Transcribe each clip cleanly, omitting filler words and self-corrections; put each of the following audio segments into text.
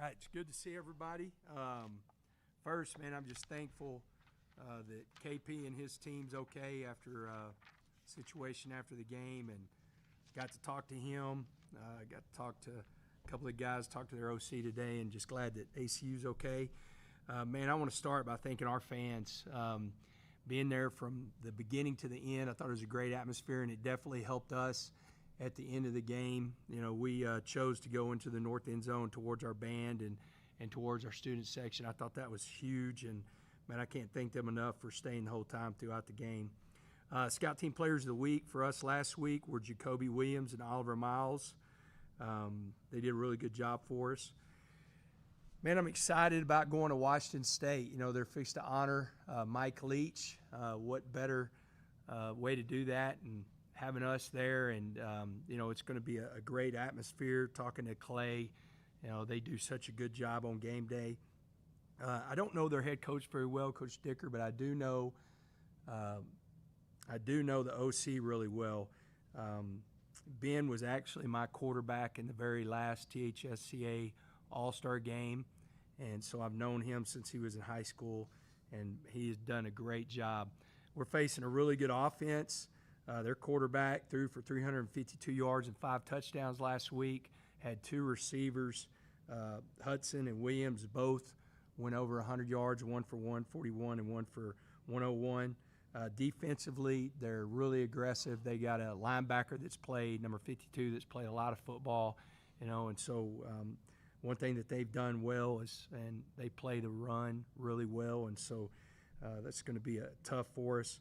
right, it's good to see everybody. First, man, I'm just thankful that KP and his team's okay after situation after the game, and got to talk to him. Got to talk to a couple of guys, talk to their OC today, and just glad that ACU's okay. Man, I want to start by thanking our fans. Being there from the beginning to the end, I thought it was a great atmosphere, and it definitely helped us at the end of the game. You know, we chose to go into the north end zone towards our band and towards our student section. I thought that was huge, and man, I can't thank them enough for staying the whole time throughout the game. Scout Team Players of the Week for us last week were Jacoby Williams and Oliver Miles. They did a really good job for us. Man, I'm excited about going to Washington State. You know, they're fixed to honor Mike Leach. What better way to do that and having us there, and you know, it's going to be a great atmosphere. Talking to Clay, you know, they do such a good job on game day. I don't know their head coach very well, Coach Dicker, but I do know the OC really well. Ben was actually my quarterback in the very last THSCA All-Star game, and so I've known him since he was in high school, and he has done a great job. We're facing a really good offense. Their quarterback threw for 352 yards and 5 touchdowns last week, had 2 receivers. Hudson and Williams both went over 100 yards, one for 141 and one for 101. Defensively, they're really aggressive. They got a linebacker that's played, number 52, that's played a lot of football, you know, and so one thing that they've done well is, and they play the run really well, and so that's going to be tough for us.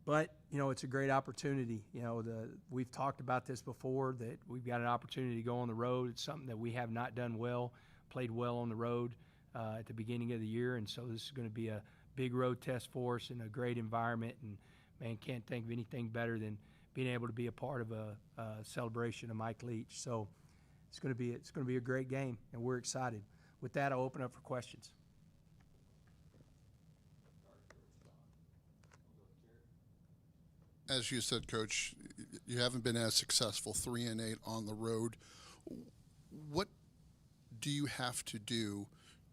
But, you know, it's a great opportunity. You know, we've talked about this before, that we've got an opportunity to go on the road. It's something that we have not done well, played well on the road at the beginning of the year, and so this is going to be a big road test for us in a great environment, and, man, can't think of anything better than being able to be a part of a celebration of Mike Leach. So it's going to be a great game, and we're excited. With that, I'll open up for questions. As you said, Coach, you haven't been as successful, 3-8 on the road. What do you have to do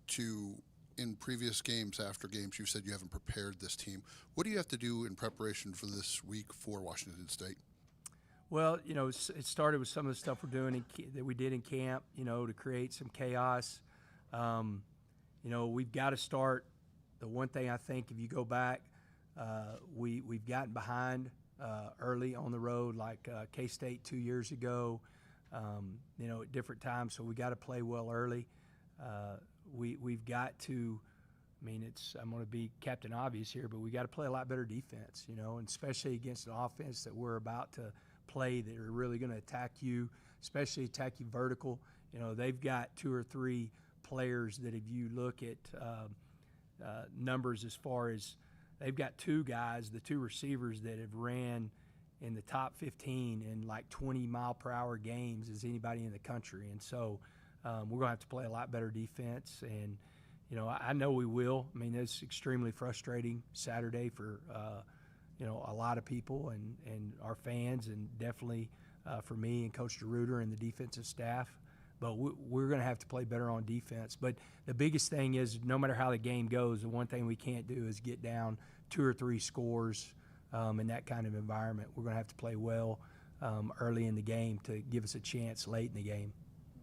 to, in previous games, after games, you said you haven't prepared this team. What do you have to do in preparation for this week for Washington State? Well, you know, it started with some of the stuff we're doing that we did in camp, you know, to create some chaos. You know, we've got to start. The one thing I think, if you go back, we've gotten behind early on the road, like K-State 2 years ago, you know, at different times. So we got to play well early. We've got to, I mean, I'm going to be Captain Obvious here, but we got to play a lot better defense, you know, and especially against an offense that we're about to play that are really going to attack you, especially attack you vertical. You know, they've got 2 or 3 players that, if you look at numbers, as far as they've got 2 guys, the 2 receivers that have ran in the top 15 in like 20-mile-per-hour games as anybody in the country. And so we're going to have to play a lot better defense. And, you know, I know we will. I mean, it's extremely frustrating Saturday for, you know, a lot of people and our fans, and definitely for me and Coach DeRuiter and the defensive staff. But we're going to have to play better on defense. But the biggest thing is, no matter how the game goes, the one thing we can't do is get down 2 or 3 scores in that kind of environment. We're going to have to play well early in the game to give us a chance late in the game.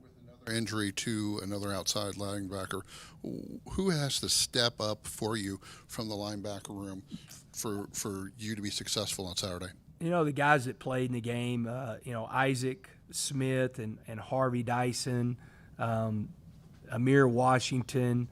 With another injury to another outside linebacker, who has to step up for you from the linebacker room for you to be successful on Saturday? You know, the guys that played in the game, you know, Isaac Smith and Harvey Dyson, Amir Washington,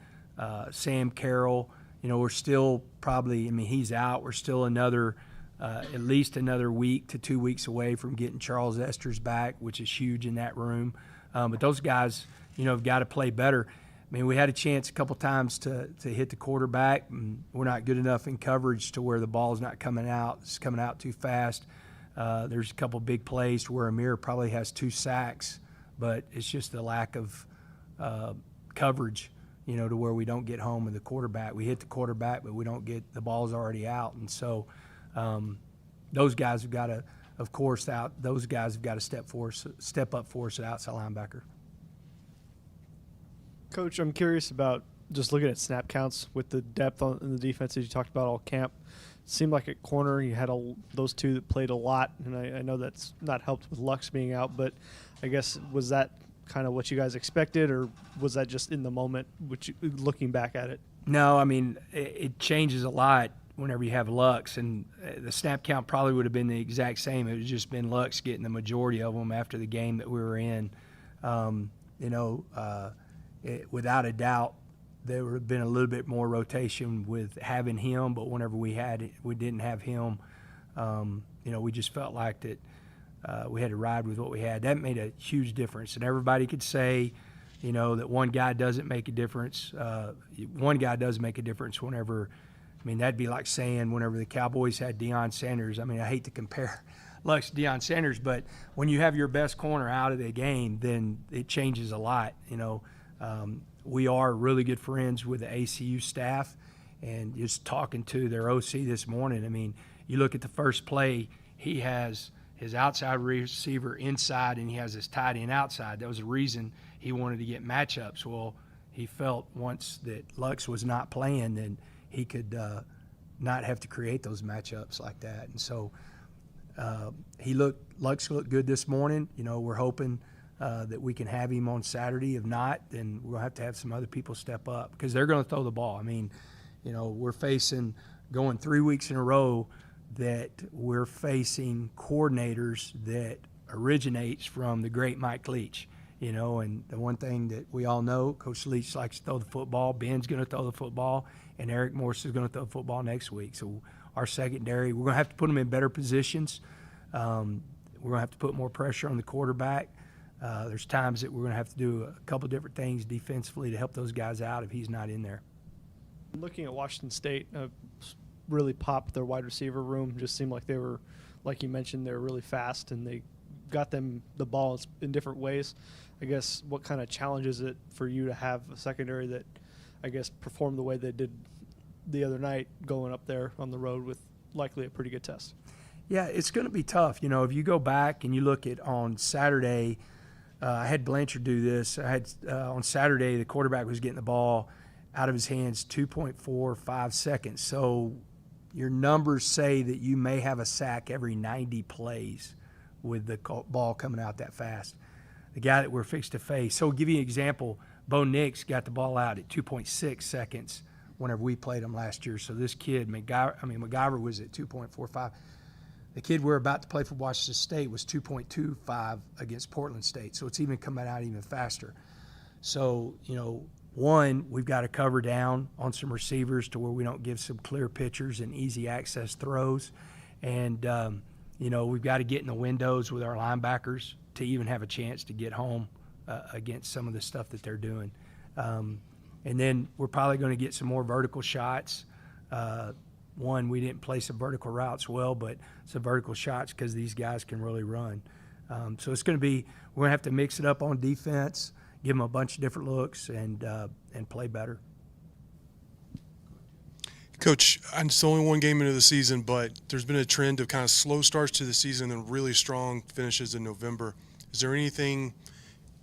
Sam Carroll. You know, we're still probably, I mean, he's out. We're still at least another week to 2 weeks away from getting Charles Esters back, which is huge in that room. But those guys, you know, have got to play better. I mean, we had a chance a couple times to hit the quarterback, and we're not good enough in coverage to where the ball's not coming out. It's coming out too fast. There's a couple big plays where Amir probably has 2 sacks, but it's just the lack of coverage, you know, to where we don't get home with the quarterback. We hit the quarterback, but we don't get, the ball's already out. And so those guys have got to, of course, those guys have got to step up for us at outside linebacker. Coach, I'm curious about just looking at snap counts with the depth in the defense that you talked about all camp. It seemed like at corner you had those two that played a lot, and I know that's not helped with Lux being out, but I guess was that kind of what you guys expected, or was that just in the moment, looking back at it? No, I mean, it changes a lot whenever you have Lux, and the snap count probably would have been the exact same. It would just been Lux getting the majority of them after the game that we were in. Without a doubt, there would have been a little bit more rotation with having him, but whenever we didn't have him, we just felt like that we had to ride with what we had. That made a huge difference, and everybody could say, that one guy doesn't make a difference. One guy does make a difference whenever. I mean, that'd be like saying whenever the Cowboys had Deion Sanders. I mean, I hate to compare Lux to Deion Sanders, but when you have your best corner out of the game, then it changes a lot. We are really good friends with the ACU staff, and just talking to their OC this morning, I mean, you look at the first play, he has his outside receiver inside and he has his tight end outside. That was the reason he wanted to get matchups. Well, he felt once that Lux was not playing, then he could not have to create those matchups like that. And so Lux looked good this morning. We're hoping that we can have him on Saturday. If not, then we'll have to have some other people step up because they're going to throw the ball. I mean, we're facing going 3 weeks in a row that we're facing coordinators that originates from the great Mike Leach. And the one thing that we all know, Coach Leach likes to throw the football. Ben's going to throw the football, and Eric Morse is going to throw the football next week. So our secondary, we're going to have to put them in better positions. We're going to have to put more pressure on the quarterback. There's times that we're going to have to do a couple different things defensively to help those guys out if he's not in there. Looking at Washington State, really popped their wide receiver room. Just seemed like they were, like you mentioned, they were really fast, and they got them the ball in different ways. I guess what kind of challenge is it for you to have a secondary that, I guess, performed the way they did the other night going up there on the road with likely a pretty good test? Yeah, it's going to be tough. If you go back and you look at on Saturday, I had Blanchard do this. On Saturday, the quarterback was getting the ball out of his hands 2.45 seconds. So your numbers say that you may have a sack every 90 plays with the ball coming out that fast. The guy that we're fixed to face. So I'll give you an example. Bo Nix got the ball out at 2.6 seconds whenever we played him last year. So this kid, McGyver was at 2.45. The kid we're about to play for Washington State was 2.25 against Portland State. So it's even coming out even faster. So, one, we've got to cover down on some receivers to where we don't give some clear pitchers and easy access throws. And, we've got to get in the windows with our linebackers to even have a chance to get home against some of the stuff that they're doing. And then we're probably going to get some more vertical shots. One, we didn't play some vertical routes well, but some vertical shots because these guys can really run. So it's going to be – we're going to have to mix it up on defense, give them a bunch of different looks, and play better. Coach, it's only one game into the season, but there's been a trend of kind of slow starts to the season and really strong finishes in November. Is there anything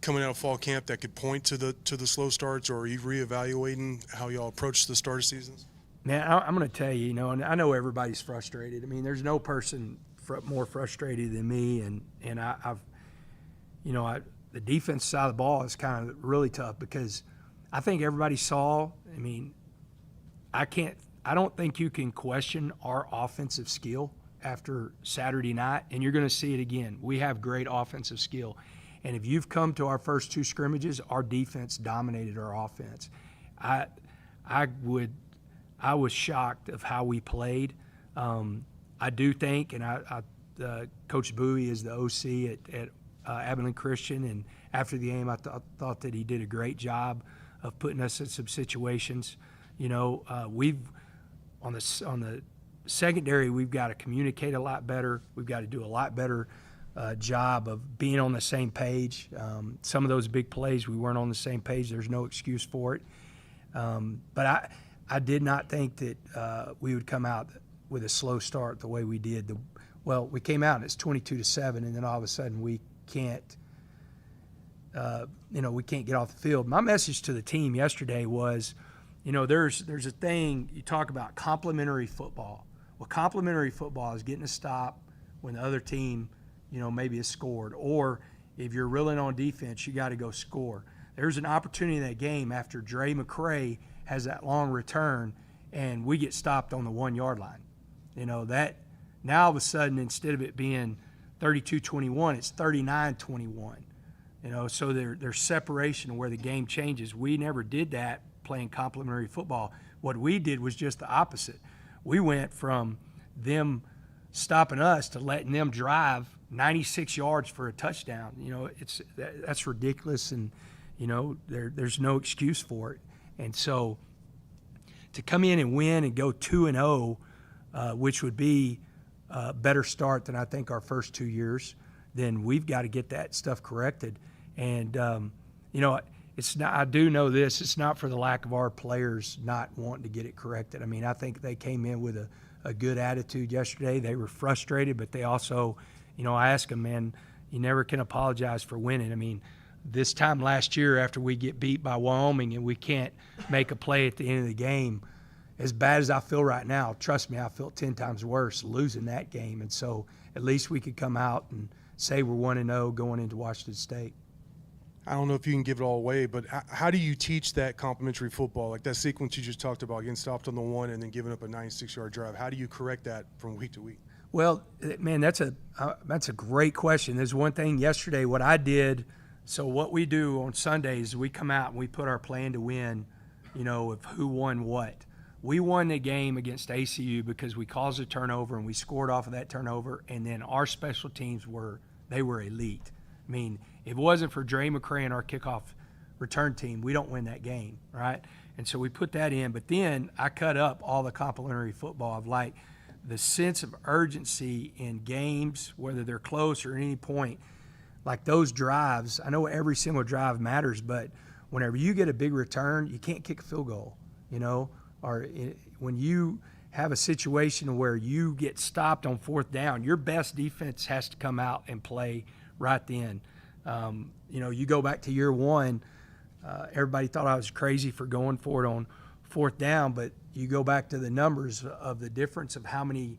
coming out of fall camp that could point to the slow starts, or are you reevaluating how y'all approach the start of seasons? Man, I'm going to tell you, and I know everybody's frustrated. I mean, there's no person more frustrated than me, and the defense side of the ball is kind of really tough because I think everybody saw. I mean, I don't think you can question our offensive skill after Saturday night, and you're going to see it again. We have great offensive skill. And if you've come to our first two scrimmages, our defense dominated our offense. I was shocked of how we played. I do think, and Coach Bowie is the OC at Abilene Christian, and after the game, I thought that he did a great job of putting us in some situations. We've on the secondary, we've got to communicate a lot better. We've got to do a lot better job of being on the same page. Some of those big plays, we weren't on the same page. There's no excuse for it. But I did not think that we would come out with a slow start the way we did. We came out and it's 22-7, and then all of a sudden we can't we can't get off the field. My message to the team yesterday was, there's a thing you talk about, complementary football. Well, complementary football is getting a stop when the other team, maybe has scored, or if you're reeling on defense, you got to go score. There's an opportunity in that game after Dre McCray has that long return, and we get stopped on the 1 yard line. That now all of a sudden, instead of it being 32-21, it's 39-21. So there's separation where the game changes. We never did that playing complementary football. What we did was just the opposite. We went from them stopping us to letting them drive 96 yards for a touchdown. That's ridiculous, and there's no excuse for it. And so to come in and win and go 2-0, which would be a better start than I think our first 2 years, then we've got to get that stuff corrected. And it's not. I do know this. It's not for the lack of our players not wanting to get it corrected. I mean, I think they came in with a good attitude yesterday. They were frustrated, but they also, I asked them, man, you never can apologize for winning. I mean, this time last year after we get beat by Wyoming and we can't make a play at the end of the game, as bad as I feel right now, trust me, I felt 10 times worse losing that game. And so at least we could come out and say we're 1-0 going into Washington State. I don't know if you can give it all away, but how do you teach that complementary football, like that sequence you just talked about, getting stopped on the 1 and then giving up a 96-yard drive? How do you correct that from week to week? Well, man, that's a great question. There's one thing yesterday, what I did. So what we do on Sundays, we come out and we put our plan to win, of who won what. We won the game against ACU because we caused a turnover and we scored off of that turnover, and then our special teams were elite. I mean, if it wasn't for Dre McCray and our kickoff return team, we don't win that game, right? And so we put that in. But then I cut up all the complementary football of like the sense of urgency in games, whether they're close or at any point. Like those drives, I know every single drive matters, but whenever you get a big return, you can't kick a field goal, or when you have a situation where you get stopped on 4th down, your best defense has to come out and play right then. You go back to year 1, everybody thought I was crazy for going for it on 4th down, but you go back to the numbers of the difference of how many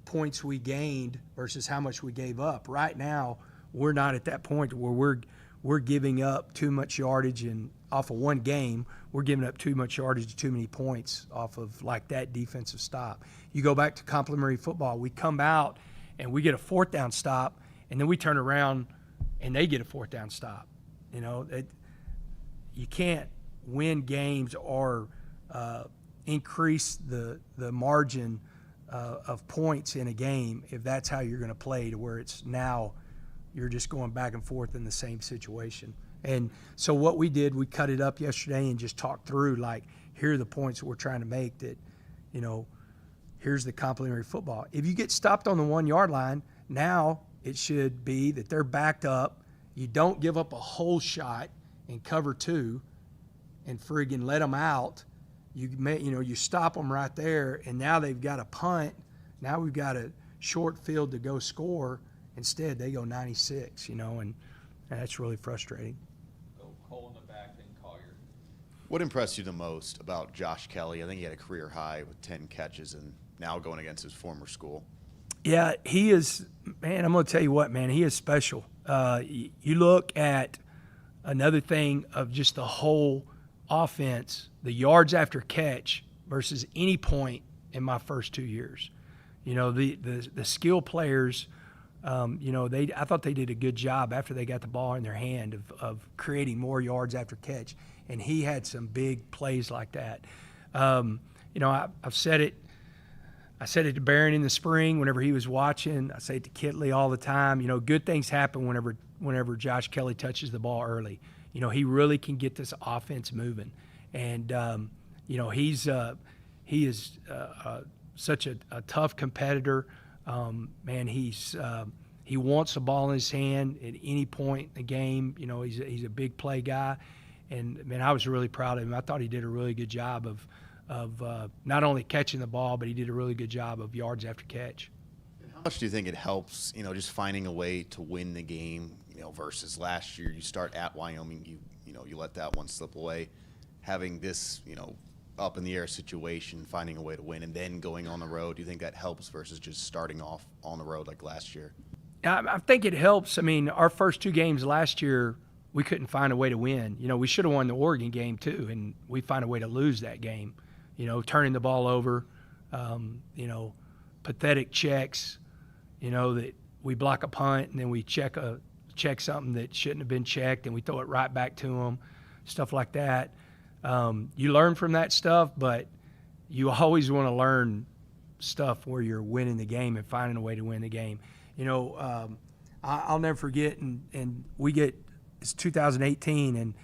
points we gained versus how much we gave up. Right now, we're not at that point where we're giving up too much yardage, and off of one game, we're giving up too much yardage, too many points off of like that defensive stop. You go back to complementary football, we come out and we get a 4th down stop, and then we turn around and they get a 4th down stop. You can't win games or increase the margin of points in a game if that's how you're going to play, to where it's now you're just going back and forth in the same situation. And so what we did, we cut it up yesterday and just talked through, like, here are the points that we're trying to make, that, here's the complementary football. If you get stopped on the 1 yard line, now it should be that they're backed up. You don't give up a whole shot in cover 2 and friggin' let them out. You stop them right there, and now they've got a punt. Now we've got a short field to go score. Instead, they go 96, and that's really frustrating. Go hole in the back, then Collier. What impressed you the most about Josh Kelly? I think he had a career high with 10 catches, and now going against his former school. Yeah, he is, man, I'm going to tell you what, man, he is special. You look at another thing of just the whole offense, the yards after catch versus any point in my first 2 years. The skill players, I thought they did a good job after they got the ball in their hand of creating more yards after catch, and he had some big plays like that. I've said it. I said it to Barron in the spring whenever he was watching. I say it to Kitley all the time. Good things happen whenever Josh Kelly touches the ball early. He really can get this offense moving, and he is such a tough competitor. Man, he wants the ball in his hand at any point in the game. He's a big play guy, and man, I was really proud of him. I thought he did a really good job of not only catching the ball, but he did a really good job of yards after catch. How much do you think it helps, just finding a way to win the game versus last year, you start at Wyoming, you let that one slip away. Having this, up in the air situation, finding a way to win, and then going on the road, do you think that helps versus just starting off on the road like last year? I think it helps. I mean, our first 2 games last year, we couldn't find a way to win. We should have won the Oregon game too, and we find a way to lose that game. Turning the ball over, pathetic checks, that we block a punt and then we check something that shouldn't have been checked and we throw it right back to them, stuff like that. You learn from that stuff, but you always want to learn stuff where you're winning the game and finding a way to win the game. I'll never forget, and it's 2018,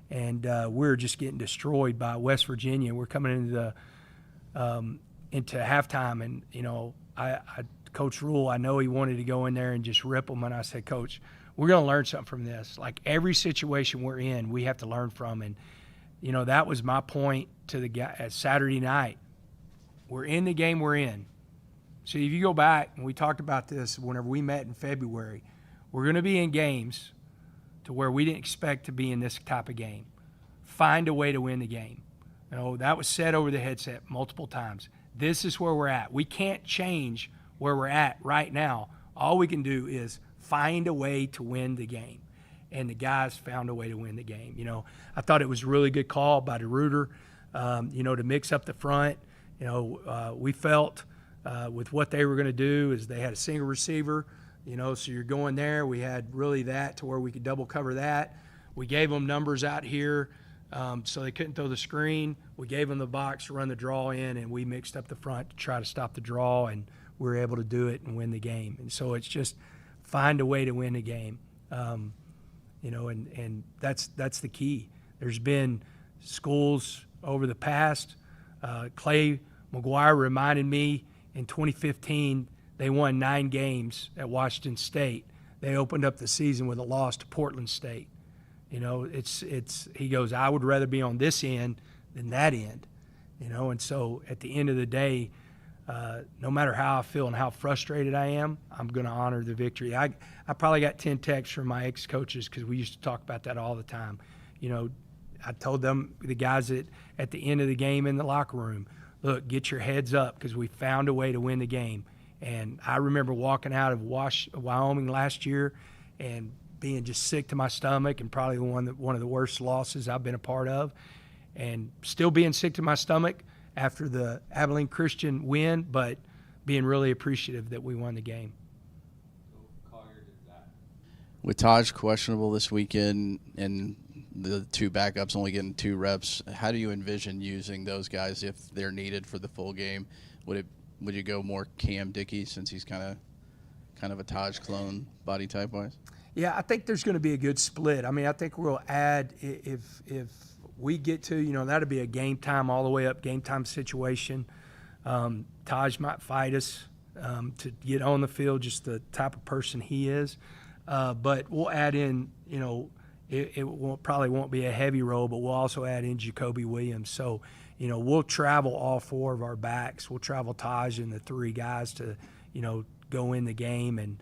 and we're just getting destroyed by West Virginia. We're coming into halftime, and I Coach Rule, I know he wanted to go in there and just rip them, and I said, Coach, we're going to learn something from this. Like every situation we're in, we have to learn from, and that was my point to the guy at Saturday night. We're in the game we're in. So if you go back, and we talked about this whenever we met in February, we're going to be in games to where we didn't expect to be in this type of game. Find a way to win the game. That was said over the headset multiple times. This is where we're at. We can't change where we're at right now. All we can do is find a way to win the game. And the guys found a way to win the game. I thought it was a really good call by DeRuyter, to mix up the front. We felt with what they were going to do is they had a single receiver, so you're going there. We had really that to where we could double cover that. We gave them numbers out here so they couldn't throw the screen. We gave them the box to run the draw in, and we mixed up the front to try to stop the draw, and we were able to do it and win the game. And so it's just find a way to win the game. And that's the key. There's been schools over the past. Clay McGuire reminded me in 2015 they won 9 games at Washington State. They opened up the season with a loss to Portland State. He goes, I would rather be on this end than that end. And so at the end of the day, no matter how I feel and how frustrated I am, I'm going to honor the victory. I probably got 10 texts from my ex-coaches because we used to talk about that all the time. I told them, the guys at the end of the game in the locker room, look, get your heads up because we found a way to win the game. And I remember walking out of Wyoming last year and being just sick to my stomach, and probably one of the worst losses I've been a part of, and still being sick to my stomach after the Abilene Christian win, but being really appreciative that we won the game. With Taj questionable this weekend and the 2 backups only getting 2 reps, how do you envision using those guys if they're needed for the full game? Would you go more Cam Dickey since he's kind of a Taj clone body type wise? Yeah, I think there's going to be a good split. I mean, I think we'll add if we get to, that'll be a game time all the way up, game time situation. Taj might fight us to get on the field, just the type of person he is. But we'll add in, it probably won't be a heavy role, but we'll also add in Jacoby Williams. So, we'll travel all 4 of our backs. We'll travel Taj and the 3 guys to, go in the game. And,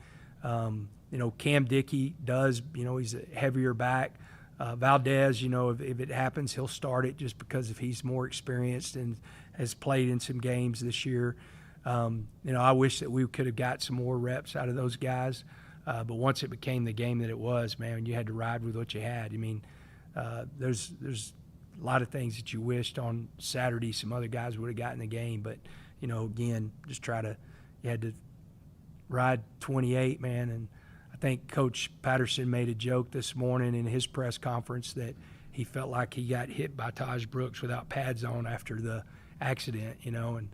Cam Dickey does, he's a heavier back. Valdez, if it happens, he'll start it just because if he's more experienced and has played in some games this year. I wish that we could have got some more reps out of those guys. But once it became the game that it was, man, you had to ride with what you had. I mean, there's a lot of things that you wished on Saturday some other guys would have gotten the game. But, again, you had to ride 28, man. And I think Coach Patterson made a joke this morning in his press conference that he felt like he got hit by Taj Brooks without pads on after the accident, and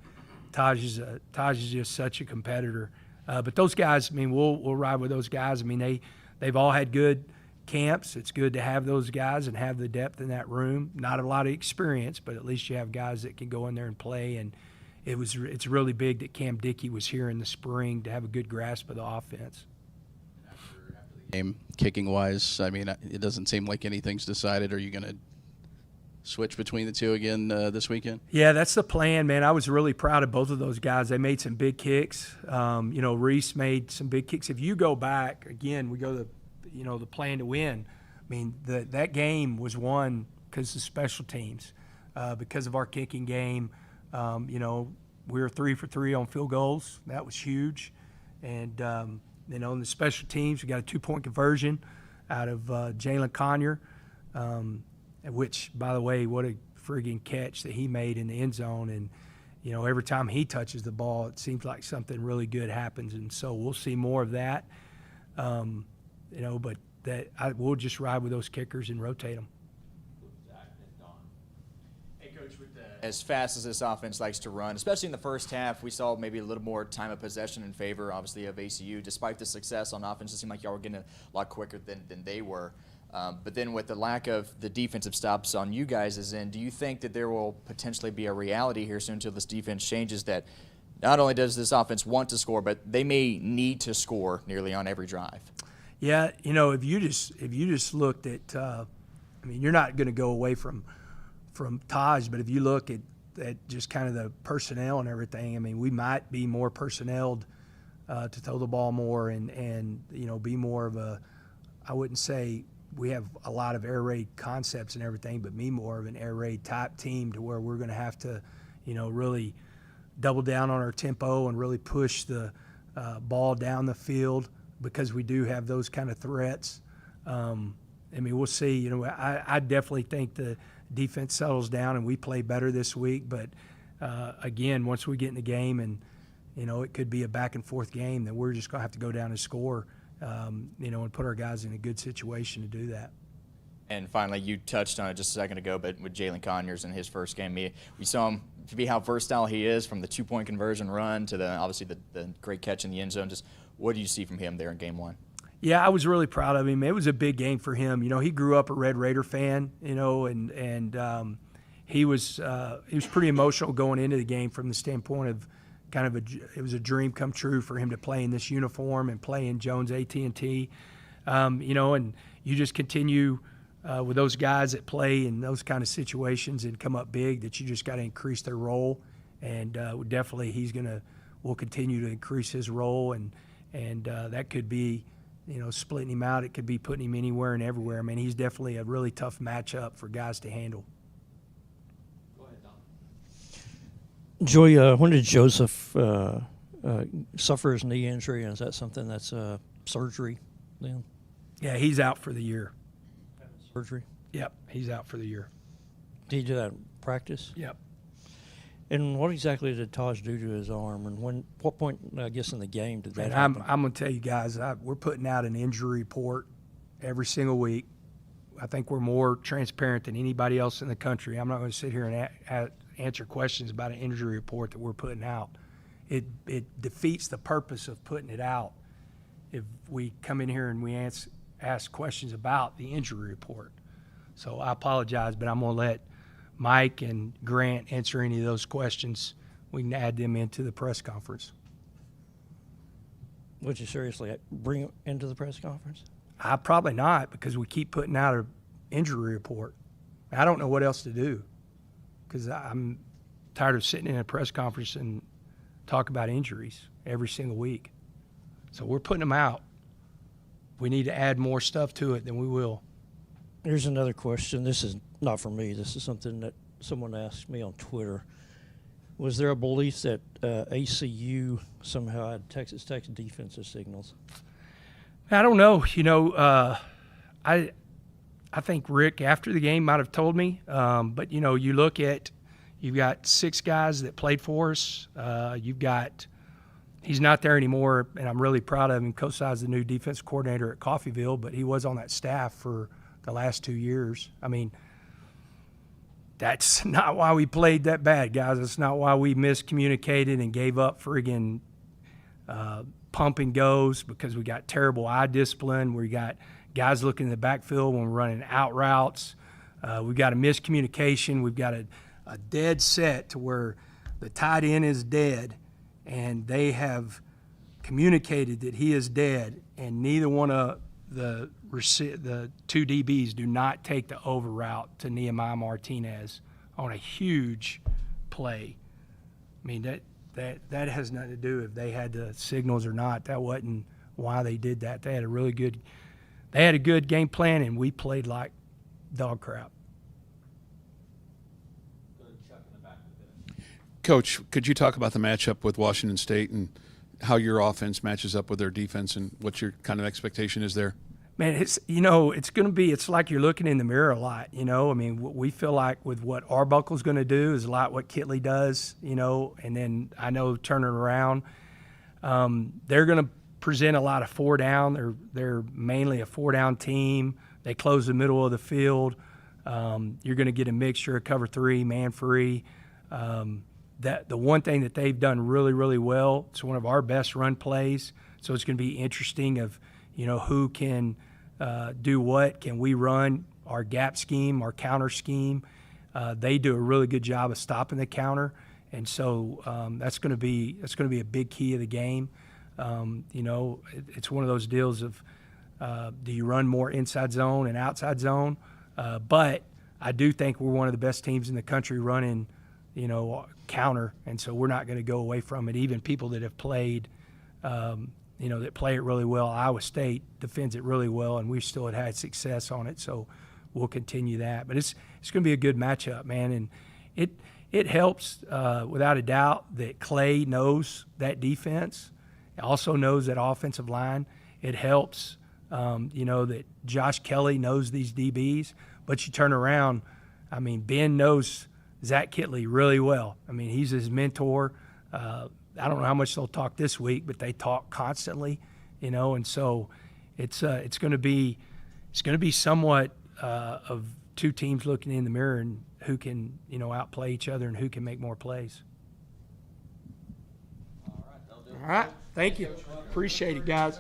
Taj is just such a competitor. But those guys, I mean, we'll ride with those guys. I mean, they've all had good camps. It's good to have those guys and have the depth in that room. Not a lot of experience, but at least you have guys that can go in there and play. And it's really big that Cam Dickey was here in the spring to have a good grasp of the offense. After the game, kicking wise, I mean, it doesn't seem like anything's decided. Are you going to switch between the 2 again this weekend? Yeah, that's the plan, man. I was really proud of both of those guys. They made some big kicks. Reese made some big kicks. If you go back, again, we go to the plan to win. I mean, that game was won because of special teams, because of our kicking game. We were 3 for 3 on field goals. That was huge. And, in the special teams, we got a 2-point conversion out of Jalen Conyer, which, by the way, what a friggin' catch that he made in the end zone. And, every time he touches the ball, it seems like something really good happens. And so we'll see more of that. But we'll just ride with those kickers and rotate them. Hey, Coach, with as fast as this offense likes to run, especially in the first half, we saw maybe a little more time of possession in favor, obviously, of ACU. Despite the success on offense, it seemed like y'all were getting a lot quicker than they were. But then with the lack of the defensive stops on you guys' end, do you think that there will potentially be a reality here soon until this defense changes that not only does this offense want to score, but they may need to score nearly on every drive? Yeah, if you just looked at, you're not going to go away from Taj, but if you look at just kind of the personnel and everything, we might be more personneled to throw the ball more and be more of a, I wouldn't say we have a lot of air raid concepts and everything, but be more of an air raid type team to where we're going to have to, really double down on our tempo and really push the ball down the field because we do have those kind of threats. We'll see. I definitely think the defense settles down and we play better this week. But, again, once we get in the game and, it could be a back-and-forth game, then we're just going to have to go down and score, and put our guys in a good situation to do that. And finally, you touched on it just a second ago, but with Jalen Conyers in his first game, we saw him to be how versatile he is, from the 2-point conversion run to obviously the great catch in the end zone. Just what do you see from him there in game one? Yeah, I was really proud of him. It was a big game for him. He grew up a Red Raider fan, and he was pretty emotional going into the game from the standpoint of it was a dream come true for him to play in this uniform and play in Jones AT&T. And you just continue with those guys that play in those kind of situations and come up big, that you just got to increase their role. And definitely we'll continue to increase his role, and that could be, splitting him out. It could be putting him anywhere and everywhere. He's definitely a really tough matchup for guys to handle. Go ahead, Don. Joey, when did Joseph suffer his knee injury? And is that something that's surgery then? Yeah, he's out for the year. Surgery? Yep, he's out for the year. Did he do that in practice? Yep. And what exactly did Taj do to his arm? And what point, I guess, in the game did that And happen? I'm going to tell you guys, we're putting out an injury report every single week. I think we're more transparent than anybody else in the country. I'm not going to sit here and answer questions about an injury report that we're putting out. It defeats the purpose of putting it out if we come in here and we ask questions about the injury report. So I apologize, but I'm going to let Mike and Grant answer any of those questions. We can add them into the press conference. Would you seriously bring it into the press conference? Probably not, because we keep putting out an injury report. I don't know what else to do, because I'm tired of sitting in a press conference and talk about injuries every single week. So we're putting them out. If we need to add more stuff to it, then we will. Here's another question. This is not for me. This is something that someone asked me on Twitter. Was there a belief that ACU somehow had Texas Tech's defensive signals? I don't know. I think Rick after the game might have told me. But, you look at, you've got 6 guys that played for us. He's not there anymore, and I'm really proud of him. Co-signed the new defense coordinator at Coffeyville, but he was on that staff for the last 2 years. That's not why we played that bad, guys. That's not why we miscommunicated and gave up friggin' pump and goes, because we got terrible eye discipline. We got guys looking in the backfield when we're running out routes. We've got a miscommunication. We've got a dead set to where the tight end is dead, and they have communicated that he is dead, and neither one of the 2 DBs do not take the over route to Nehemiah Martinez on a huge play. That has nothing to do if they had the signals or not. That wasn't why they did that. They had a really good they had a good game plan, and we played like dog crap. Coach, could you talk about the matchup with Washington State and how your offense matches up with their defense and what your kind of expectation is there? Man, it's it's like you're looking in the mirror a lot, I mean, we feel like with what Arbuckle's going to do is a lot what Kitley does, and then I know turning around, they're going to present a lot of 4 down. They're mainly a 4 down team. They close the middle of the field. You're going to get a mixture of cover 3, man free. That the one thing that they've done really, really well, it's one of our best run plays. So it's going to be interesting of, who can do what. Can we run our gap scheme, our counter scheme? They do a really good job of stopping the counter. And so that's going to be a big key of the game. It's one of those deals of do you run more inside zone and outside zone? But I do think we're one of the best teams in the country running, counter, and so we're not going to go away from it. Even people that have played, that play it really well. Iowa State defends it really well, and we still had success on it, so we'll continue that. But it's going to be a good matchup, man, and it helps without a doubt that Clay knows that defense, also knows that offensive line. It helps, that Josh Kelly knows these DBs. But you turn around, I mean, Ben knows Zach Kitley really well. I mean, he's his mentor. I don't know how much they'll talk this week, but they talk constantly, and so it's going to be somewhat of two teams looking in the mirror and who can outplay each other and who can make more plays. All right, thank you. Appreciate it, guys.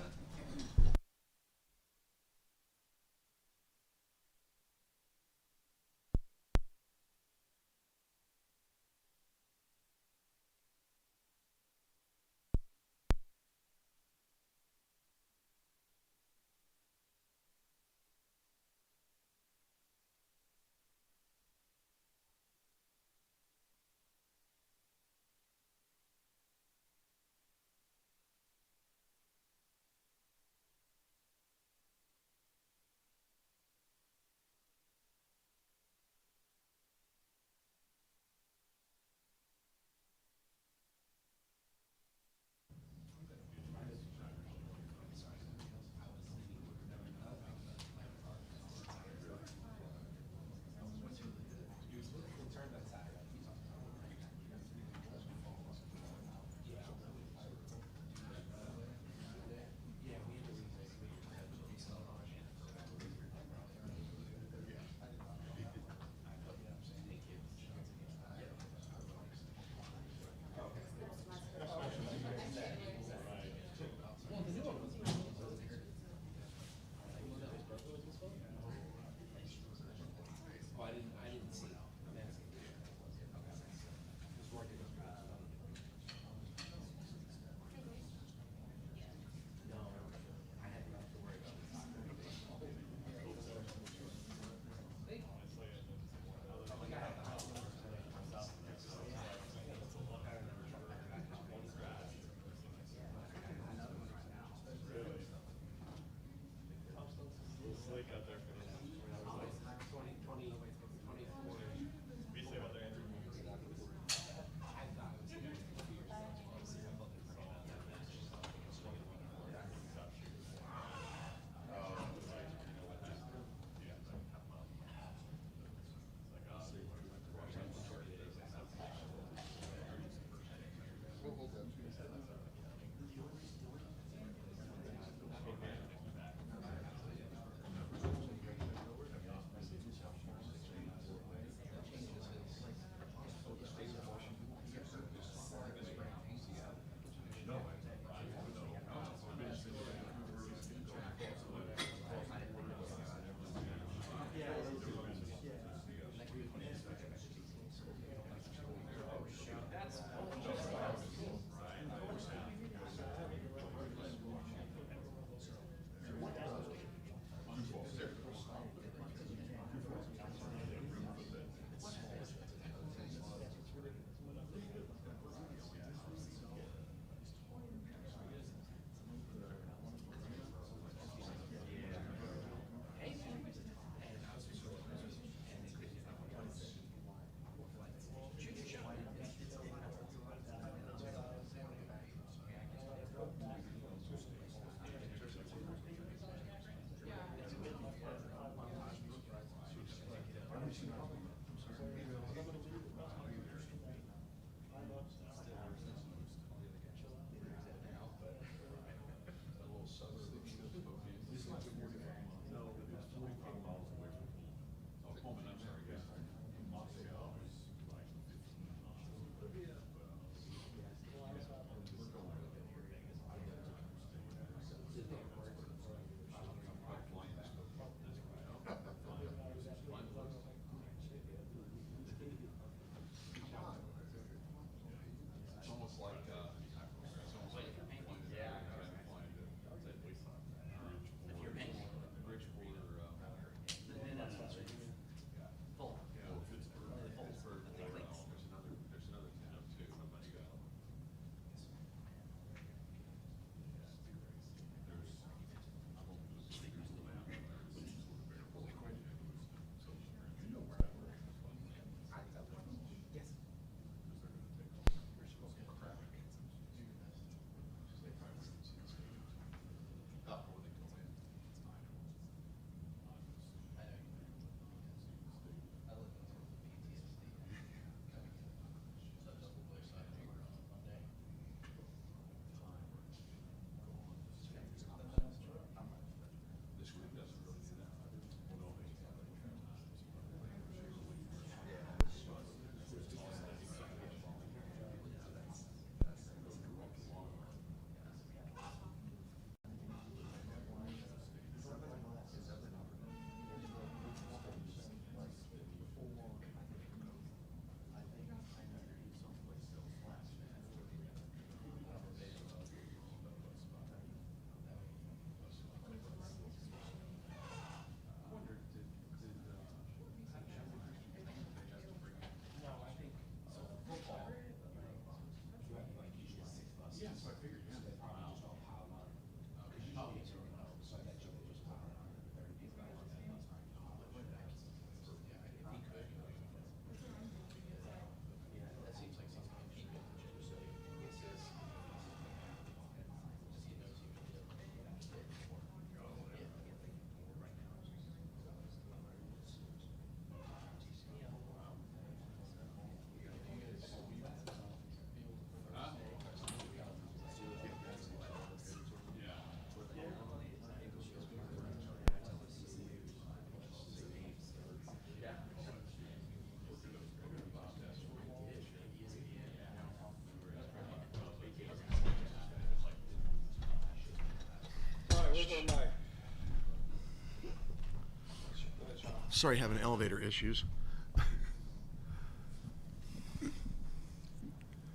Sorry, having elevator issues.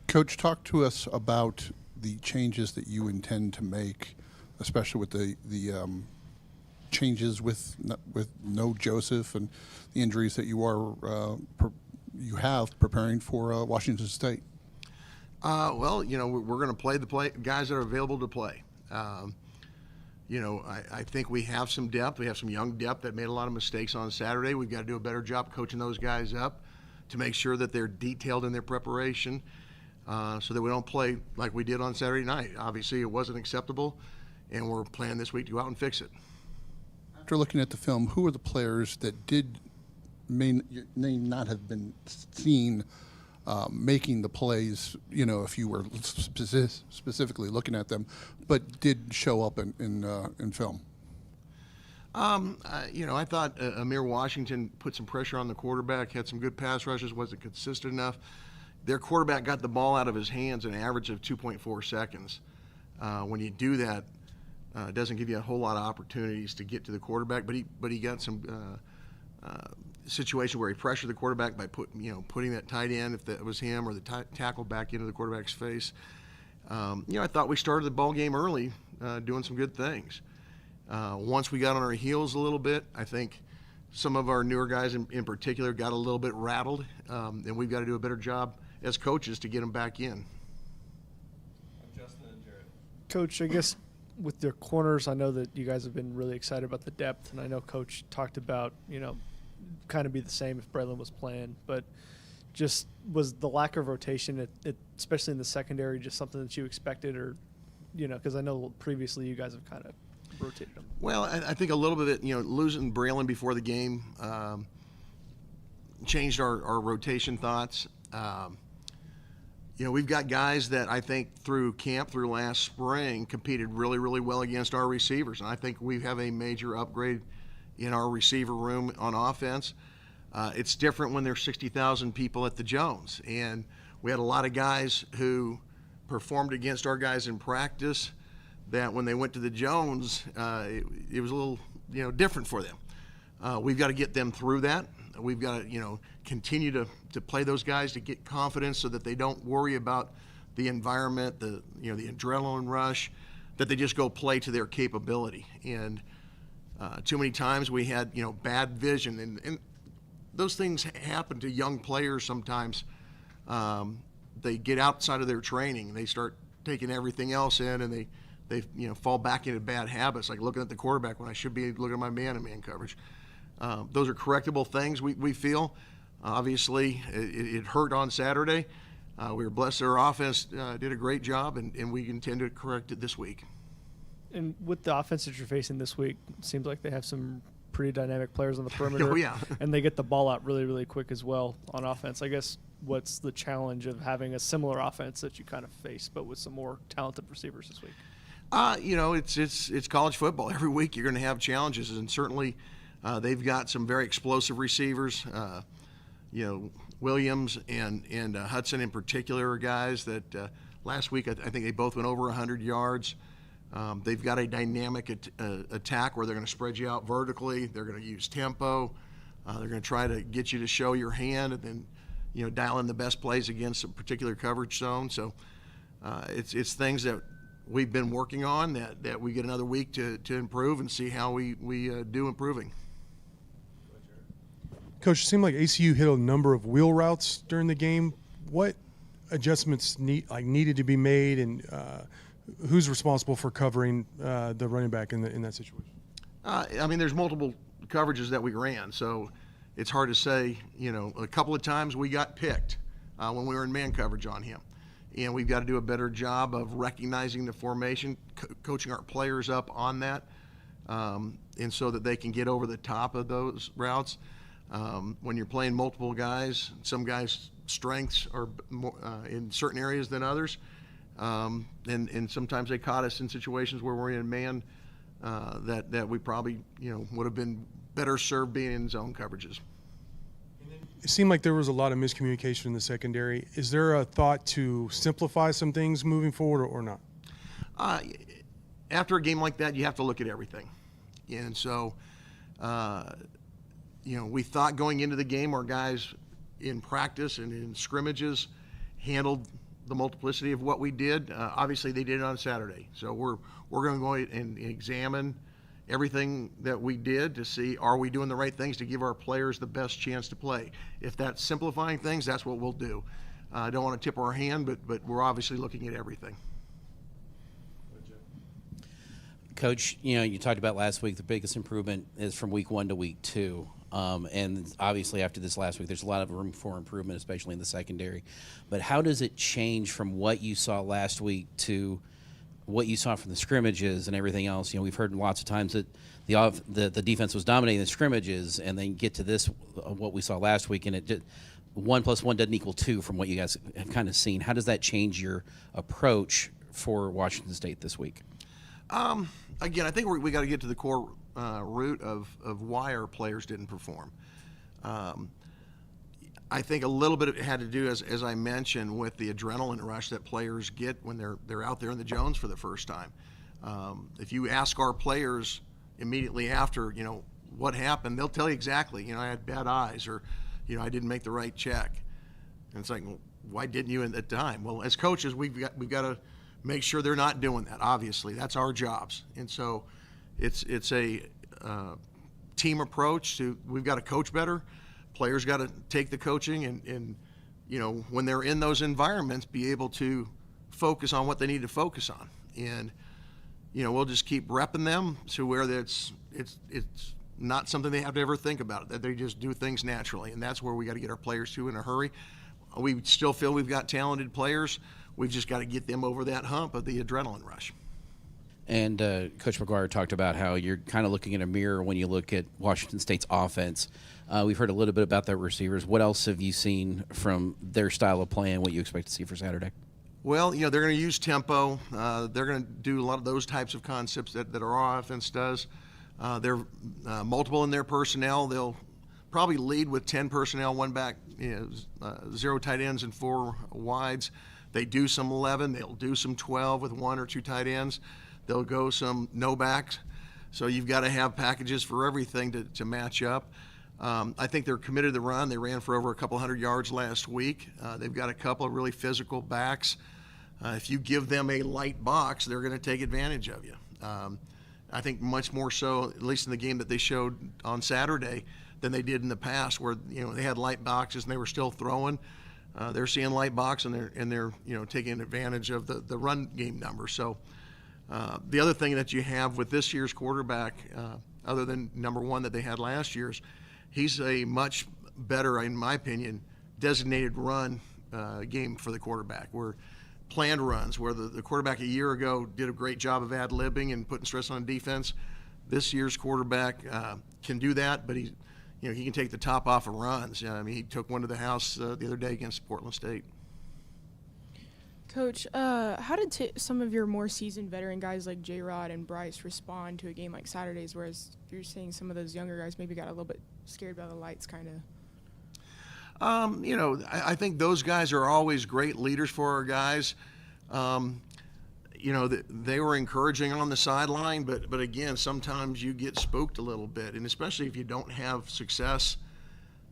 Coach, talk to us about the changes that you intend to make, especially with the changes with no Joseph and the injuries that you have preparing for Washington State. Well, we're going to play the guys that are available to play. I think we have some depth. We have some young depth that made a lot of mistakes on Saturday. We've got to do a better job coaching those guys up to make sure that they're detailed in their preparation, so that we don't play like we did on Saturday night. Obviously, it wasn't acceptable, and we're planning this week to go out and fix it. After looking at the film, who are the players that may not have been seen making the plays, if you were specifically looking at them, but did show up in film? I thought Amir Washington put some pressure on the quarterback, had some good pass rushes, wasn't consistent enough. Their quarterback got the ball out of his hands in an average of 2.4 seconds. When you do that, it doesn't give you a whole lot of opportunities to get to the quarterback, but he got some situation where he pressured the quarterback by putting that tight end, if that was him, or the tackle back into the quarterback's face. I thought we started the ball game early, doing some good things. Once we got on our heels a little bit, I think some of our newer guys in particular got a little bit rattled, and we've got to do a better job as coaches to get them back in. Justin and Jared. Coach, I guess with their corners, I know that you guys have been really excited about the depth, and I know Coach talked about, kind of be the same if Braylon was playing, but just was the lack of rotation, especially in the secondary, just something that you expected, or, because I know previously you guys have kind of rotated them? Well, I think a little bit, losing Braylon before the game changed our rotation thoughts. We've got guys that I think through camp, through last spring, competed really, really well against our receivers, and I think we have a major upgrade in our receiver room on offense. It's different when there's 60,000 people at the Jones, and we had a lot of guys who performed against our guys in practice that when they went to the Jones, it was a little different for them. We've got to get them through that. We've got to continue to play those guys to get confidence so that they don't worry about the environment, the adrenaline rush, that they just go play to their capability. And too many times we had bad vision, and those things happen to young players sometimes. They get outside of their training, they start taking everything else in, and they fall back into bad habits, like looking at the quarterback when I should be looking at my man-to-man coverage. Those are correctable things we feel. Obviously, it hurt on Saturday. We were blessed that our offense did a great job, and we intend to correct it this week. And with the offense that you're facing this week, it seems like they have some pretty dynamic players on the perimeter. Oh, yeah. And they get the ball out really, really quick as well on offense. I guess what's the challenge of having a similar offense that you kind of face, but with some more talented receivers this week? It's college football. Every week you're going to have challenges, and certainly they've got some very explosive receivers. Williams and Hudson in particular are guys that last week I think they both went over 100 yards. They've got a dynamic attack where they're going to spread you out vertically. They're going to use tempo. They're going to try to get you to show your hand, and then dial in the best plays against a particular coverage zone. So it's things that we've been working on that we get another week to improve and see how we do improving. Coach, it seemed like ACU hit a number of wheel routes during the game. What adjustments needed to be made, and who's responsible for covering the running back in that situation? There's multiple coverages that we ran, so it's hard to say. A couple of times we got picked when we were in man coverage on him, and we've got to do a better job of recognizing the formation, coaching our players up on that, and so that they can get over the top of those routes. When you're playing multiple guys, some guys' strengths are more in certain areas than others, and sometimes they caught us in situations where we're in man that we probably would have been better served being in zone coverages. It seemed like there was a lot of miscommunication in the secondary. Is there a thought to simplify some things moving forward, or not? After a game like that, you have to look at everything, and so we thought going into the game our guys in practice and in scrimmages handled the multiplicity of what we did. Obviously, they did it on Saturday. So we're going to go and examine everything that we did to see, are we doing the right things to give our players the best chance to play? If that's simplifying things, that's what we'll do. I don't want to tip our hand, but we're obviously looking at everything. Coach, you talked about last week, the biggest improvement is from week 1 to week 2. And obviously after this last week, there's a lot of room for improvement, especially in the secondary. But how does it change from what you saw last week to what you saw from the scrimmages and everything else? We've heard lots of times that the defense was dominating the scrimmages, and then get to this, what we saw last week, and it did, 1 + 1 doesn't equal 2 from what you guys have kind of seen. How does that change your approach for Washington State this week? Again, I think we got to get to the core root of why our players didn't perform. I think a little bit of it had to do, as I mentioned, with the adrenaline rush that players get when they're out there in the Jones for the first time. If you ask our players immediately after, what happened, they'll tell you exactly. I had bad eyes, or I didn't make the right check. And it's like, well, why didn't you at that time? Well, as coaches, we've got to make sure they're not doing that. Obviously, that's our jobs, and so it's a team approach to, we've got to coach better. Players got to take the coaching and when they're in those environments, be able to focus on what they need to focus on. And we'll just keep repping them to where it's not something they have to ever think about, that they just do things naturally. And that's where we got to get our players to in a hurry. We still feel we've got talented players. We've just got to get them over that hump of the adrenaline rush. And Coach McGuire talked about how you're kind of looking in a mirror when you look at Washington State's offense. We've heard a little bit about their receivers. What else have you seen from their style of play and what you expect to see for Saturday? Well, they're going to use tempo. They're going to do a lot of those types of concepts that our offense does. They're multiple in their personnel. They'll probably lead with 10 personnel, 1 back, 0 tight ends and 4 wides. They do some 11. They'll do some 12 with 1 or 2 tight ends. They'll go some no backs. So you've got to have packages for everything to match up. I think they're committed to the run. They ran for over a couple hundred yards last week. They've got a couple of really physical backs. If you give them a light box, they're going to take advantage of you. I think much more so, at least in the game that they showed on Saturday, than they did in the past, where they had light boxes and they were still throwing. They're seeing light box and they're taking advantage of the run game number. So the other thing that you have with this year's quarterback, other than number 1 that they had last year's, he's a much better, in my opinion, designated run game for the quarterback, where planned runs, where the quarterback a year ago did a great job of ad-libbing and putting stress on defense. This year's quarterback can do that, but he can take the top off of runs. He took one to the house the other day against Portland State. Coach, how did some of your more seasoned veteran guys like J-Rod and Bryce respond to a game like Saturday's, whereas you're saying some of those younger guys maybe got a little bit scared by the lights, kind of? I think those guys are always great leaders for our guys. They were encouraging on the sideline, but again, sometimes you get spooked a little bit, and especially if you don't have success,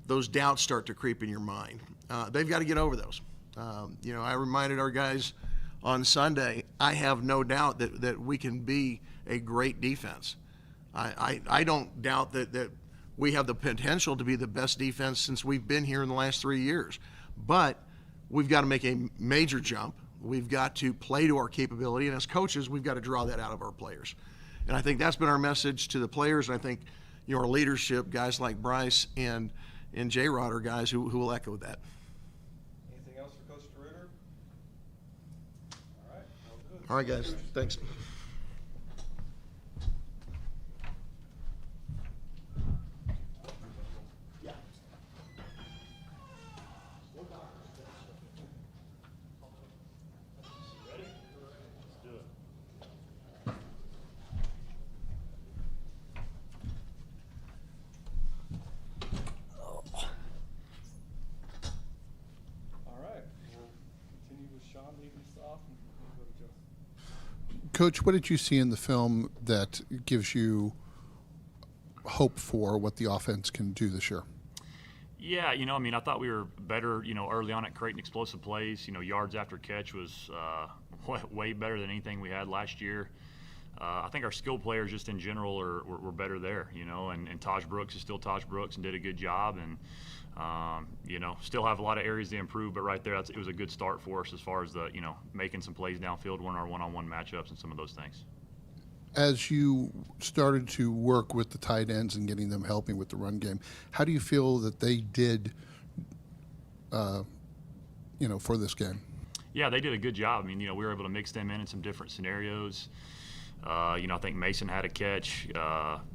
those doubts start to creep in your mind. They've got to get over those. I reminded our guys on Sunday, I have no doubt that we can be a great defense. I don't doubt that we have the potential to be the best defense since we've been here in the last 3 years. But we've got to make a major jump. We've got to play to our capability, and as coaches, we've got to draw that out of our players. And I think that's been our message to the players, and I think our leadership, guys like Bryce and J-Rod, are guys who will echo that. Anything else for Coach DeRuiter? All right. All right, guys. Thanks. Coach, what did you see in the film that gives you hope for what the offense can do this year? Yeah, I mean, I thought we were better, early on at creating explosive plays. Yards after catch was way better than anything we had last year. I think our skill players just in general were better there, and Taj Brooks is still Taj Brooks and did a good job. And, still have a lot of areas to improve, but right there, it was a good start for us as far as the, making some plays downfield, our one-on-one matchups and some of those things. As you started to work with the tight ends and getting them helping with the run game, how do you feel that they did, for this game? Yeah, they did a good job. I mean, we were able to mix them in some different scenarios. I think Mason had a catch,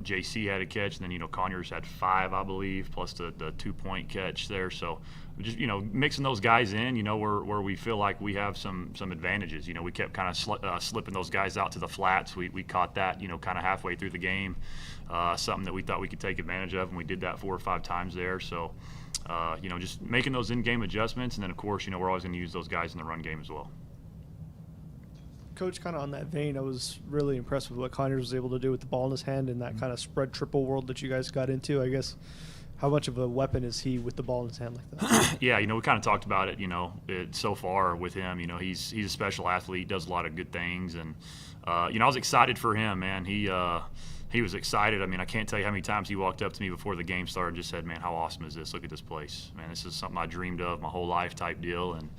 JC had a catch, and then, Conyers had 5, I believe, plus the 2-point catch there. So just, mixing those guys in, where we feel like we have some advantages. We kept kind of slipping those guys out to the flats. We caught that, kind of halfway through the game, something that we thought we could take advantage of, and we did that 4 or 5 times there. So, just making those in-game adjustments, and then, of course, we're always going to use those guys in the run game as well. Coach, kind of on that vein, I was really impressed with what Conyers was able to do with the ball in his hand in that kind of spread triple world that you guys got into. I guess, how much of a weapon is he with the ball in his hand like that? Yeah, we kind of talked about it, so far with him. He's a special athlete, does a lot of good things, and I was excited for him, man. He was excited. I mean, I can't tell you how many times he walked up to me before the game started and just said, "Man, how awesome is this? Look at this place, man. This is something I dreamed of my whole life," type deal. And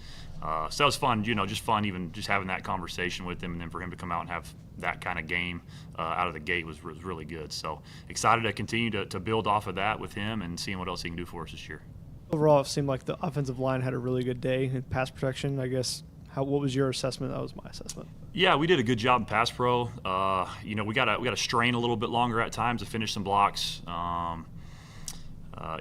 so it was fun, just fun, even just having that conversation with him, and then for him to come out and have that kind of game out of the gate was really good. So excited to continue to build off of that with him and seeing what else he can do for us this year. Overall, it seemed like the offensive line had a really good day in pass protection. I guess, what was your assessment? That was my assessment. Yeah, we did a good job in pass pro. We got to strain a little bit longer at times to finish some blocks.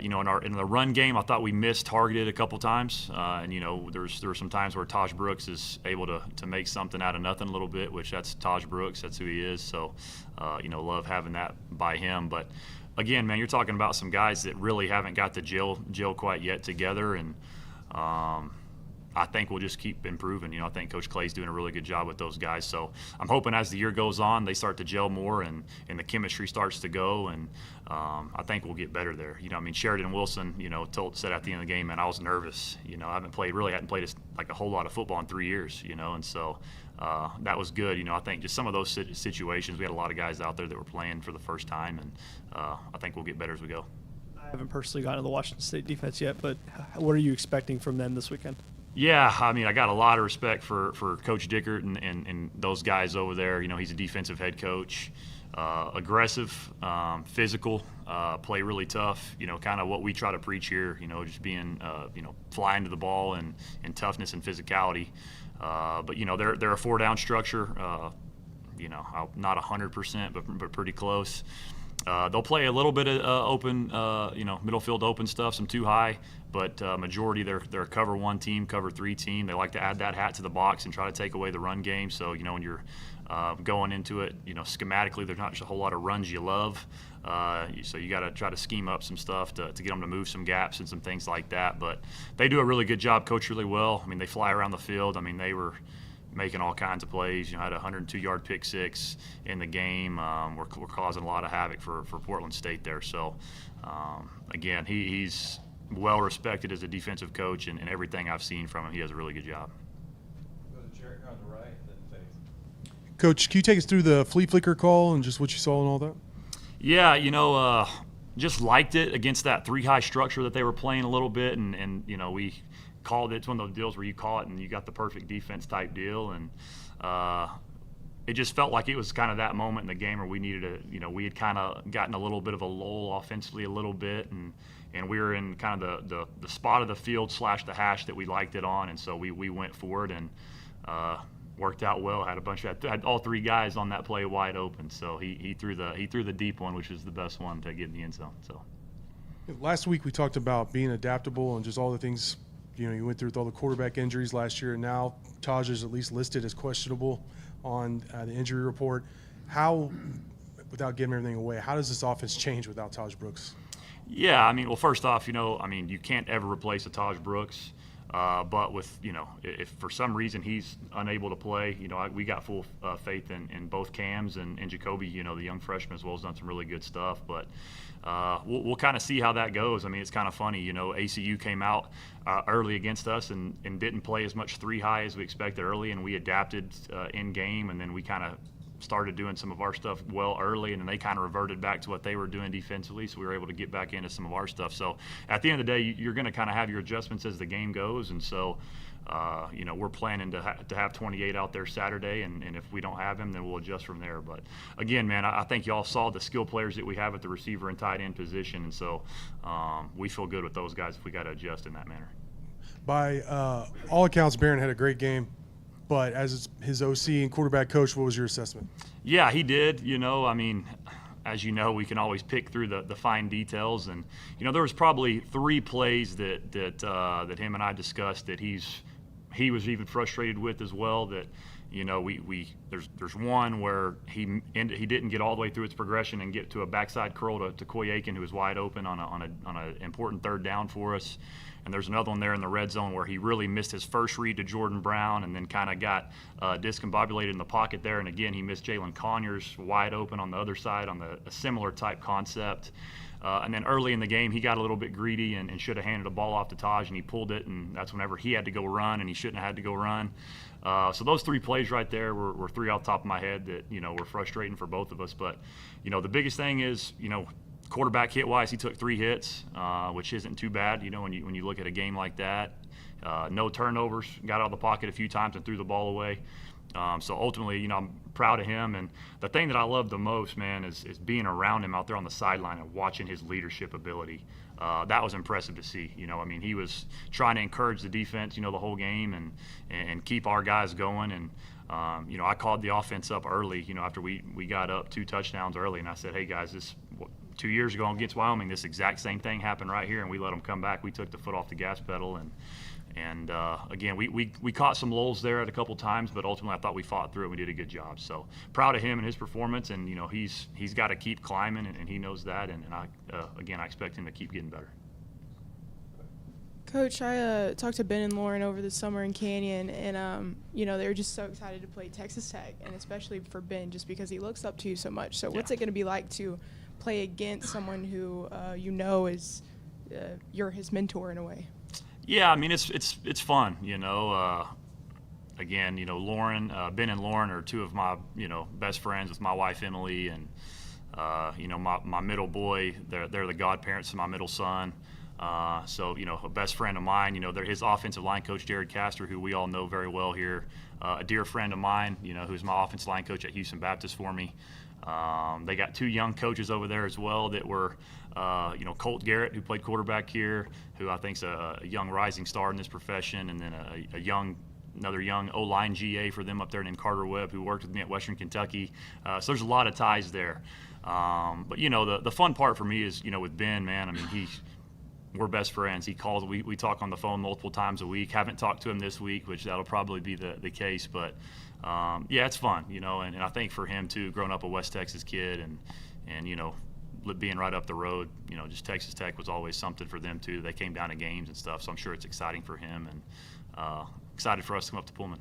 In the run game, I thought we missed targeted a couple times, and there were some times where Taj Brooks is able to make something out of nothing a little bit, which that's Taj Brooks, that's who he is. So, love having that by him. But again, man, you're talking about some guys that really haven't got the gel quite yet together, and I think we'll just keep improving. I think Coach Clay's doing a really good job with those guys. So I'm hoping as the year goes on, they start to gel more and the chemistry starts to go. And I think we'll get better there. Sheridan Wilson, said at the end of the game, man, I was nervous. I hadn't played like a whole lot of football in 3 years, and so that was good. I think just some of those situations, we had a lot of guys out there that were playing for the first time, and I think we'll get better as we go. I haven't personally gotten to the Washington State defense yet, but what are you expecting from them this weekend? Yeah, I got a lot of respect for Coach Dickert and those guys over there. He's a defensive head coach, aggressive, physical, play really tough. Kind of what we try to preach here. Just being, flying to the ball and toughness and physicality. But they're a 4-down structure. Not 100%, but pretty close. They'll play a little bit of open, middle field open stuff, some too high, but majority they're a cover 1 team, cover 3 team. They like to add that hat to the box and try to take away the run game. So, when you're going into it, schematically there's not just a whole lot of runs you love. So you got to try to scheme up some stuff to get them to move some gaps and some things like that. But they do a really good job, coach really well. They fly around the field. They were making all kinds of plays. Had a 102-yard pick six in the game. We're causing a lot of havoc for Portland State there. So, again, he's well respected as a defensive coach, and everything I've seen from him, he does a really good job. Coach, can you take us through the flea flicker call and just what you saw and all that? Yeah, just liked it against that 3-high structure that they were playing a little bit, and we called it. It's one of those deals where you call it and you got the perfect defense type deal, and it just felt like it was kind of that moment in the game where we needed we had kind of gotten a little bit of a lull offensively a little bit, and we were in kind of the spot of the field / the hash that we liked it on, and so we went for it and worked out well. Had all 3 guys on that play wide open, so he threw the deep one, which is the best one to get in the end zone. So last week we talked about being adaptable and just all the things. You went through with all the quarterback injuries last year, and now Taj is at least listed as questionable on the injury report. How, without giving everything away, how does this offense change without Taj Brooks? Yeah, well, first off, you can't ever replace a Taj Brooks. But with, if for some reason he's unable to play, we got full faith in both Cams and Jacoby, the young freshman as well, has done some really good stuff. But we'll kind of see how that goes. I mean, it's kind of funny, ACU came out early against us and didn't play as much three high as we expected early, and we adapted in game, and then we kind of started doing some of our stuff well early, and then they kind of reverted back to what they were doing defensively, so we were able to get back into some of our stuff. So at the end of the day, you're going to kind of have your adjustments as the game goes, and so we're planning to have 28 out there Saturday, and if we don't have him, then we'll adjust from there. But again, man, I think y'all saw the skill players that we have at the receiver and tight end position, and so we feel good with those guys if we got to adjust in that manner. By all accounts, Barron had a great game. But as his OC and quarterback coach, what was your assessment? Yeah, he did. I mean, as you know, we can always pick through the fine details. And, there was probably 3 plays that him and I discussed that he was even frustrated with as well. That, there's one where he didn't get all the way through its progression and get to a backside curl to Coy Aiken, who was wide open on an important third down for us. And there's another one there in the red zone where he really missed his first read to Jordan Brown and then kind of got discombobulated in the pocket there. And again, he missed Jalen Conyers wide open on the other side on a similar type concept. And then early in the game, he got a little bit greedy and should have handed the ball off to Taj, and he pulled it, and that's whenever he had to go run, and he shouldn't have had to go run. So those 3 plays right there were 3 off the top of my head that, were frustrating for both of us. But, the biggest thing is, quarterback hit-wise, he took 3 hits, which isn't too bad, when you look at a game like that. No turnovers, got out of the pocket a few times and threw the ball away. So ultimately, I'm proud of him. And the thing that I love the most, man, is being around him out there on the sideline and watching his leadership ability. That was impressive to see. He was trying to encourage the defense, the whole game and keep our guys going. And, I called the offense up early, after we got up 2 touchdowns early. And I said, hey, guys, 2 years ago against Wyoming, this exact same thing happened right here, and we let them come back. We took the foot off the gas pedal, and again, we caught some lulls there at a couple times, but ultimately I thought we fought through it. We did a good job. So proud of him and his performance, and he's got to keep climbing, and he knows that. And I expect him to keep getting better. Coach, I talked to Ben and Lauren over the summer in Canyon, and they were just so excited to play Texas Tech, and especially for Ben, just because he looks up to you so much. So what's it going to be like to play against someone who is you're his mentor in a way? Yeah, I mean it's fun, Again, Lauren, Ben and Lauren are 2 of my best friends with my wife Emily, and my middle boy. They're the godparents of my middle son. So a best friend of mine. They're his offensive line coach Jared Castor, who we all know very well here. A dear friend of mine, who's my offensive line coach at Houston Baptist for me. They got 2 young coaches over there as well that were, Colt Garrett, who played quarterback here, who I think's a young rising star in this profession, and then another young O-line GA for them up there named Carter Webb, who worked with me at Western Kentucky. So there's a lot of ties there. But the fun part for me is, with Ben, man. I mean, we're best friends. He calls. We talk on the phone multiple times a week. Haven't talked to him this week, which that'll probably be the case, but. Yeah, it's fun, and I think for him too, growing up a West Texas kid and being right up the road, just Texas Tech was always something for them too. They came down to games and stuff, so I'm sure it's exciting for him and excited for us to come up to Pullman.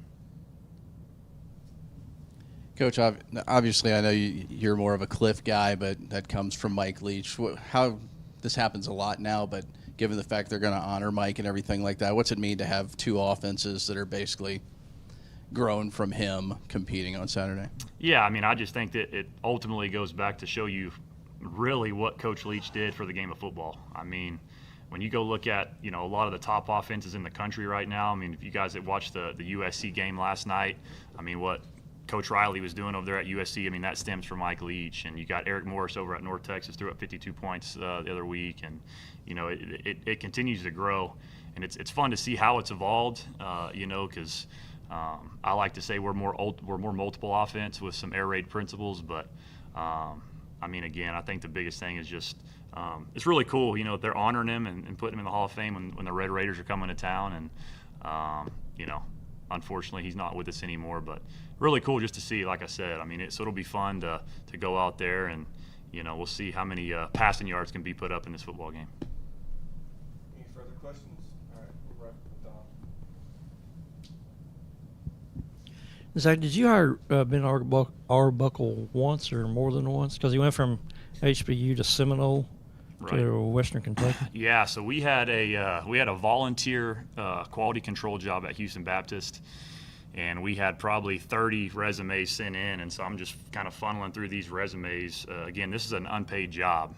Coach, obviously I know you're more of a Cliff guy, but that comes from Mike Leach. How this happens a lot now, but given the fact they're going to honor Mike and everything like that, what's it mean to have 2 offenses that are basically grown from him competing on Saturday? Yeah, I mean, I just think that it ultimately goes back to show you really what Coach Leach did for the game of football. I mean, when you go look at, a lot of the top offenses in the country right now, I mean, if you guys that watched the USC game last night, I mean, what Coach Riley was doing over there at USC, I mean, that stems from Mike Leach. And you got Eric Morris over at North Texas, threw up 52 points the other week. And, it continues to grow. And it's fun to see how it's evolved, because I like to say we're more multiple offense with some air raid principles, but I mean, again, I think the biggest thing is just it's really cool. They're honoring him and putting him in the Hall of Fame when the Red Raiders are coming to town, and unfortunately he's not with us anymore. But really cool just to see. Like I said, I mean, so it'll be fun to go out there and we'll see how many passing yards can be put up in this football game. Any further questions? All right, we'll wrap with Don. Zach, did you hire Ben Arbuckle once or more than once? Because he went from HBU to Seminole to Western Kentucky. Yeah, so we had a volunteer quality control job at Houston Baptist, and we had probably 30 resumes sent in, and so I'm just kind of funneling through these resumes. Again, this is an unpaid job,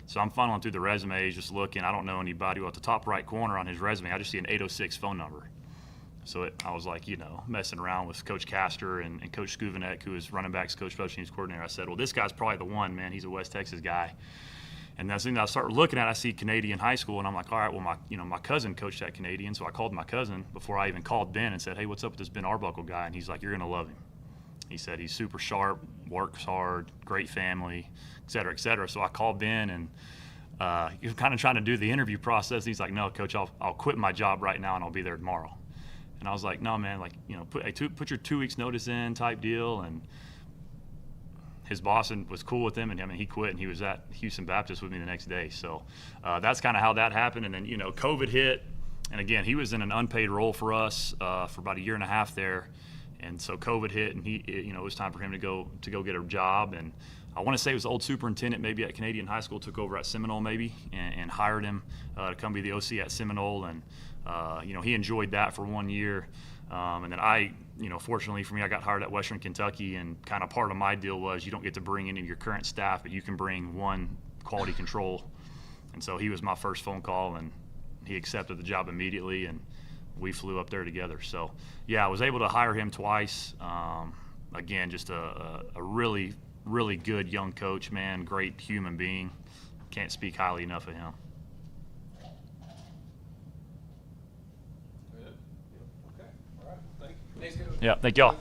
so I'm funneling through the resumes, just looking. I don't know anybody. Well, at the top right corner on his resume, I just see an 806 phone number. So I was like, messing around with Coach Castor and Coach Skuvanek, who was running backs coach, special teams coordinator. I said, well, this guy's probably the one, man. He's a West Texas guy. And as soon as I start looking at it, I see Canadian high school, and I'm like, all right, well, my cousin coached at Canadian, so I called my cousin before I even called Ben and said, hey, what's up with this Ben Arbuckle guy? And he's like, you're going to love him. He said he's super sharp, works hard, great family, et cetera, et cetera. So I called Ben, and he was kind of trying to do the interview process. He's like, no, Coach, I'll quit my job right now, and I'll be there tomorrow. And I was like, no, man, like, put your 2 weeks notice in type deal. And his boss was cool with him, and I mean, he quit, and he was at Houston Baptist with me the next day. So that's kind of how that happened. And then, COVID hit, and again, he was in an unpaid role for us for about a year and a half there. And so COVID hit, and it was time for him to go get a job. And I want to say it was the old superintendent, maybe at Canadian High School, took over at Seminole maybe, and hired him to come be the OC at Seminole. And he enjoyed that for 1 year. And then fortunately for me, I got hired at Western Kentucky, and kind of part of my deal was you don't get to bring any of your current staff, but you can bring one quality control. And so he was my first phone call, and he accepted the job immediately, and we flew up there together. So, yeah, I was able to hire him twice. Again, just a really, really good young coach, man, great human being. Can't speak highly enough of him. Yeah, thank y'all.